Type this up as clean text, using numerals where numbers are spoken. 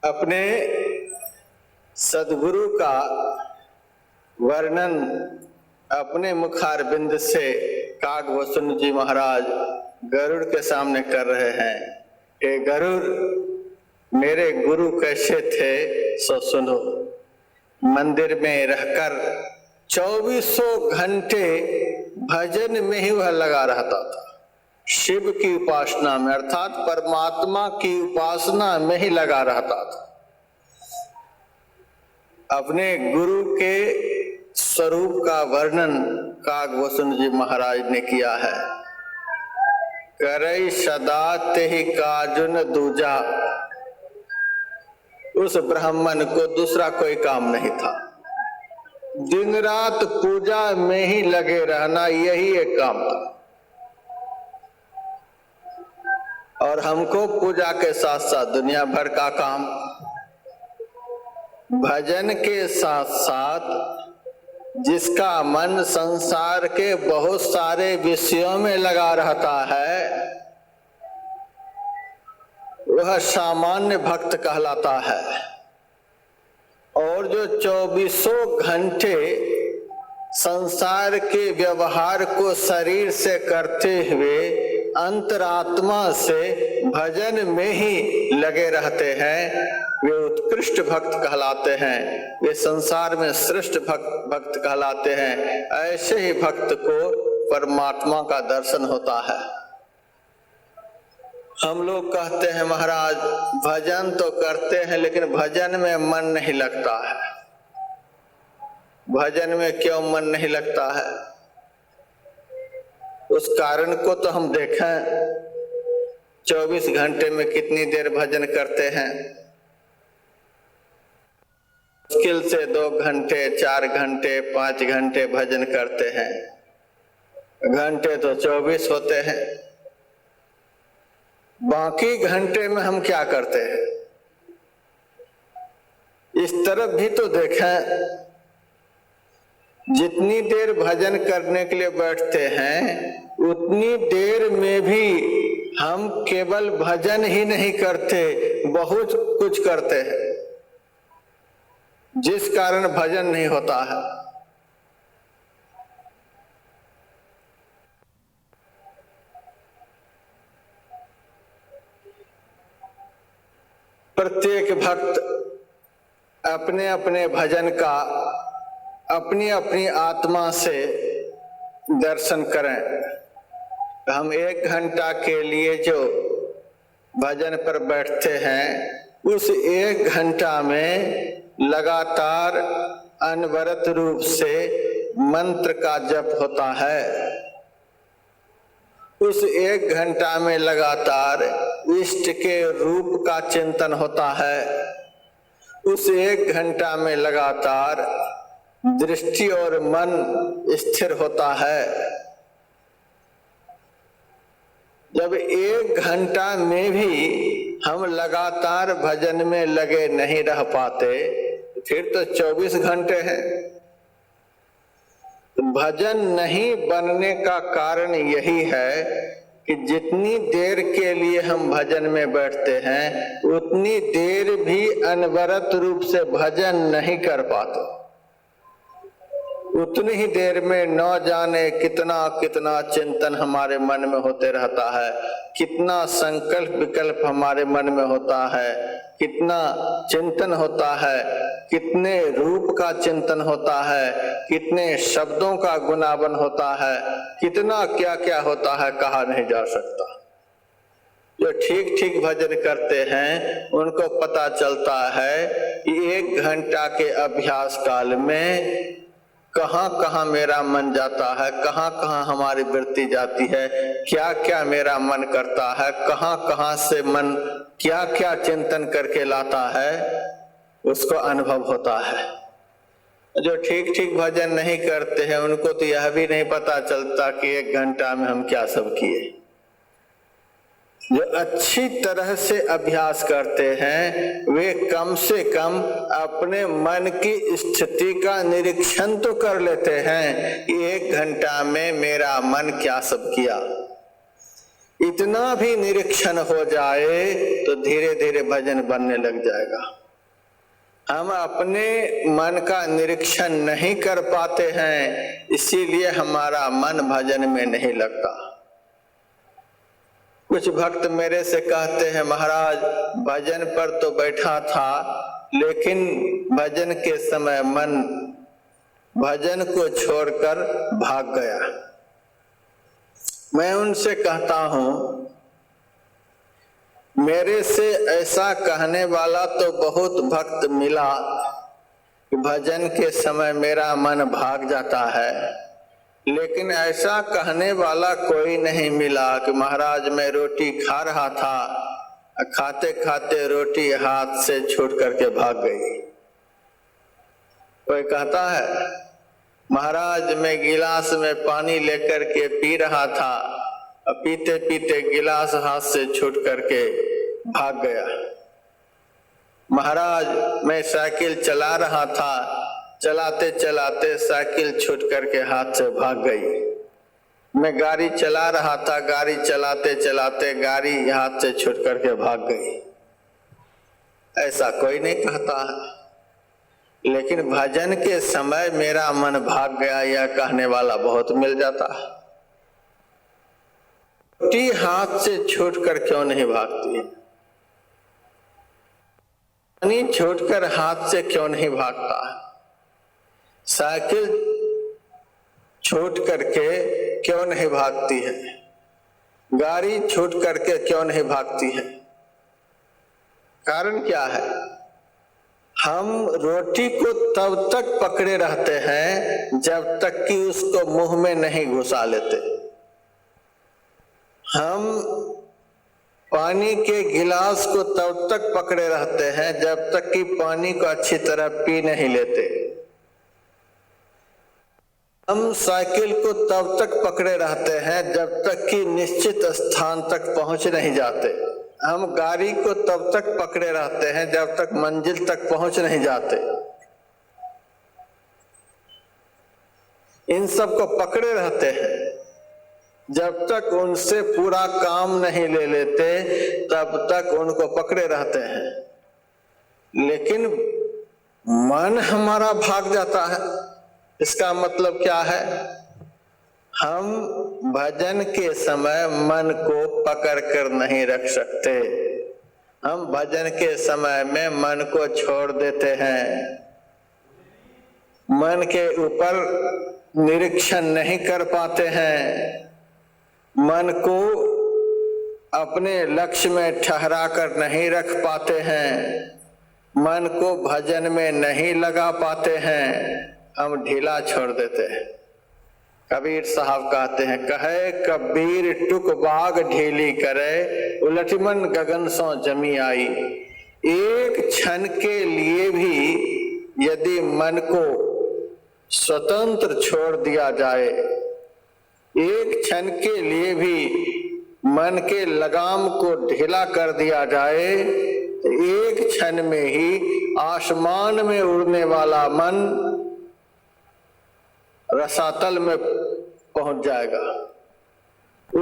अपने सद्गुरु का वर्णन अपने मुखारबिंद से कागभूषण जी महाराज गरुड़ के सामने कर रहे हैं। हे गरुड़, मेरे गुरु कैसे थे सो सुनो। मंदिर में रहकर 2400 घंटे भजन में ही वह लगा रहता था। शिव की उपासना में अर्थात परमात्मा की उपासना में ही लगा रहता था। अपने गुरु के स्वरूप का वर्णन कागभूषण जी महाराज ने किया है। करई सदा तेहि काजुन दूजा। उस ब्राह्मण को दूसरा कोई काम नहीं था, दिन रात पूजा में ही लगे रहना, यही एक काम था। और हमको पूजा के साथ साथ दुनिया भर का काम, भजन के साथ साथ जिसका मन संसार के बहुत सारे विषयों में लगा रहता है वह सामान्य भक्त कहलाता है। और जो 2400 घंटे संसार के व्यवहार को शरीर से करते हुए अंतरात्मा से भजन में ही लगे रहते हैं, वे उत्कृष्ट भक्त कहलाते हैं, वे संसार में श्रेष्ठ भक्त कहलाते हैं। ऐसे ही भक्त को परमात्मा का दर्शन होता है। हम लोग कहते हैं महाराज भजन तो करते हैं लेकिन भजन में मन नहीं लगता है। भजन में क्यों मन नहीं लगता है? उस कारण को तो हम देखें। 24 घंटे में कितनी देर भजन करते हैं? मुश्किल से 2 घंटे, 4 घंटे, 5 घंटे भजन करते हैं। घंटे तो 24 होते हैं। बाकी घंटे में हम क्या करते हैं? इस तरफ भी तो देखें। जितनी देर भजन करने के लिए बैठते हैं उतनी देर में भी हम केवल भजन ही नहीं करते, बहुत कुछ करते हैं, जिस कारण भजन नहीं होता है। प्रत्येक भक्त अपने अपने भजन का अपनी अपनी आत्मा से दर्शन करें। हम 1 घंटा के लिए जो भजन पर बैठते हैं उस 1 घंटा में लगातार अनवरत रूप से मंत्र का जप होता है। उस 1 घंटा में लगातार इष्ट के रूप का चिंतन होता है। उस 1 घंटा में लगातार दृष्टि और मन स्थिर होता है। जब 1 घंटा में भी हम लगातार भजन में लगे नहीं रह पाते फिर तो 24 घंटे हैं। भजन नहीं बनने का कारण यही है कि जितनी देर के लिए हम भजन में बैठते हैं उतनी देर भी अनवरत रूप से भजन नहीं कर पाते। उतनी ही देर में न जाने कितना कितना चिंतन हमारे मन में होते रहता है, कितना संकल्प विकल्प हमारे मन में होता है, कितना चिंतन होता है, कितने रूप का चिंतन होता है, कितने शब्दों का गुनावन होता है, कितना क्या क्या होता है, कहा नहीं जा सकता। जो ठीक ठीक भजन करते हैं उनको पता चलता है कि 1 घंटा के अभ्यास काल में कहाँ कहाँ मेरा मन जाता है, कहाँ कहाँ हमारी वृत्ति जाती है, क्या क्या मेरा मन करता है, कहाँ कहाँ से मन क्या क्या चिंतन करके लाता है, उसको अनुभव होता है। जो ठीक ठीक भजन नहीं करते हैं उनको तो यह भी नहीं पता चलता कि 1 घंटा में हम क्या सब किए। जो अच्छी तरह से अभ्यास करते हैं वे कम से कम अपने मन की स्थिति का निरीक्षण तो कर लेते हैं कि 1 घंटा में मेरा मन क्या सब किया। इतना भी निरीक्षण हो जाए तो धीरे धीरे भजन बनने लग जाएगा। हम अपने मन का निरीक्षण नहीं कर पाते हैं, इसीलिए हमारा मन भजन में नहीं लगता। कुछ भक्त मेरे से कहते हैं, महाराज भजन पर तो बैठा था लेकिन भजन के समय मन भजन को छोड़कर भाग गया। मैं उनसे कहता हूं, मेरे से ऐसा कहने वाला तो बहुत भक्त मिला कि भजन के समय मेरा मन भाग जाता है, लेकिन ऐसा कहने वाला कोई नहीं मिला कि महाराज मैं रोटी खा रहा था, खाते खाते रोटी हाथ से छूट करके भाग गई। कोई कहता है, महाराज मैं गिलास में पानी लेकर के पी रहा था, पीते पीते गिलास हाथ से छूट करके भाग गया। महाराज मैं साइकिल चला रहा था, चलाते चलाते साइकिल छूट करके हाथ से भाग गई। मैं गाड़ी चला रहा था, गाड़ी चलाते चलाते गाड़ी हाथ से छूट करके भाग गई। ऐसा कोई नहीं कहता है, लेकिन भजन के समय मेरा मन भाग गया यह कहने वाला बहुत मिल जाता है। रोटी हाथ से छूटकर क्यों नहीं भागती है? पानी छूटकर हाथ से क्यों नहीं भागता है? साइकिल छूट करके क्यों नहीं भागती है? गाड़ी छूट करके क्यों नहीं भागती है? कारण क्या है? हम रोटी को तब तक पकड़े रहते हैं जब तक कि उसको मुंह में नहीं घुसा लेते। हम पानी के गिलास को तब तक पकड़े रहते हैं जब तक कि पानी को अच्छी तरह पी नहीं लेते। हम साइकिल को तब तक पकड़े रहते हैं जब तक कि निश्चित स्थान तक पहुंच नहीं जाते। हम गाड़ी को तब तक पकड़े रहते हैं जब तक मंजिल तक पहुंच नहीं जाते। इन सब को पकड़े रहते हैं जब तक उनसे पूरा काम नहीं ले लेते, तब तक उनको पकड़े रहते हैं। लेकिन मन हमारा भाग जाता है। इसका मतलब क्या है? हम भजन के समय मन को पकड़ कर नहीं रख सकते। हम भजन के समय में मन को छोड़ देते हैं, मन के ऊपर निरीक्षण नहीं कर पाते हैं, मन को अपने लक्ष्य में ठहरा कर नहीं रख पाते हैं, मन को भजन में नहीं लगा पाते हैं, हम ढीला छोड़ देते हैं। कबीर साहब कहते हैं, कहे कबीर टुक बाग ढीली करे, उलटमन गगन सो जमी आई। एक क्षण के लिए भी यदि मन को स्वतंत्र छोड़ दिया जाए, एक क्षण के लिए भी मन के लगाम को ढीला कर दिया जाए, तो एक क्षण में ही आसमान में उड़ने वाला मन रसातल में पहुंच जाएगा।